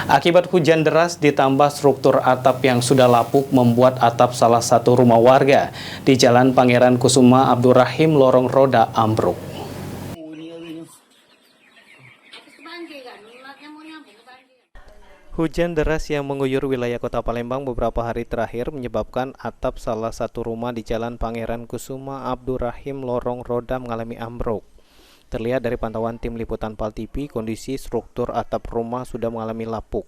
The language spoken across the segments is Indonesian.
Akibat hujan deras ditambah struktur atap yang sudah lapuk membuat atap salah satu rumah warga di Jalan Pangeran Kusuma Abdurrahim Lorong Roda ambruk. Hujan deras yang mengguyur wilayah Kota Palembang beberapa hari terakhir menyebabkan atap salah satu rumah di Jalan Pangeran Kusuma Abdurrahim Lorong Roda mengalami ambruk. Terlihat dari pantauan tim liputan PAL TV, kondisi struktur atap rumah sudah mengalami lapuk.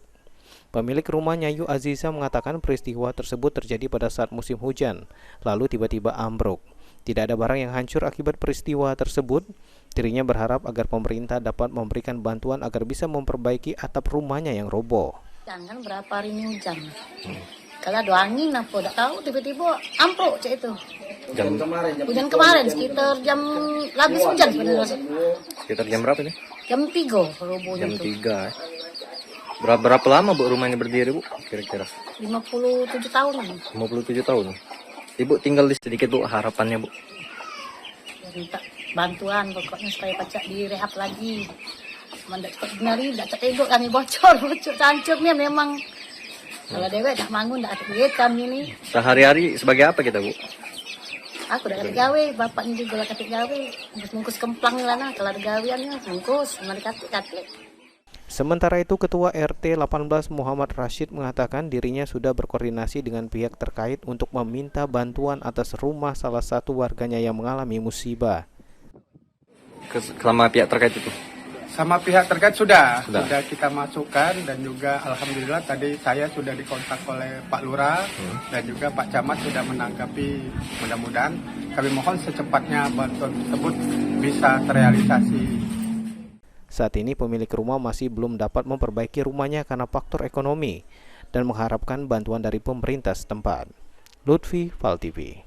Pemilik rumah Nyayu Aziza mengatakan peristiwa tersebut terjadi pada saat musim hujan, lalu tiba-tiba ambruk. Tidak ada barang yang hancur akibat peristiwa tersebut. Dirinya berharap agar pemerintah dapat memberikan bantuan agar bisa memperbaiki atap rumahnya yang roboh. Jangan berapa hari ini hujan. Kalau ada angin apa, tak tahu tiba-tiba ambruk cek itu. Hujan kemarin sekitar jam habis hujan sebenarnya. Sekitar jam berapa nih? Jam 3 roboh Jam itu. 3. Berapa lama Bu rumahnya berdiri Bu kira-kira? 57 tahun. 57 tahun. Ibu tinggal di sedikit Bu, harapannya Bu. Minta bantuan pokoknya supaya pacak direhab lagi. Mendak cepat benari, dak cetegok kami bocor cancurnya memang. Kalau dewek tak mangun, tak ada duit kami ini. Sehari-hari sebagai apa kita Bu? Aku dah kata gawe, bapaknya juga lah kata gawe. Mungkus kemplang lah nah, kalau ada gaweannya, mungkus, mari kata. Sementara itu, Ketua RT 18 Muhammad Rashid mengatakan dirinya sudah berkoordinasi dengan pihak terkait untuk meminta bantuan atas rumah salah satu warganya yang mengalami musibah. Selama pihak terkait itu? Sama pihak terkait sudah kita masukkan, dan juga alhamdulillah tadi saya sudah dikontak oleh Pak Lurah dan juga Pak Camat sudah menanggapi. Mudah-mudahan kami mohon secepatnya bantuan tersebut bisa terrealisasi. Saat ini pemilik rumah masih belum dapat memperbaiki rumahnya karena faktor ekonomi dan mengharapkan bantuan dari pemerintah setempat. Lutfi, PAL TV.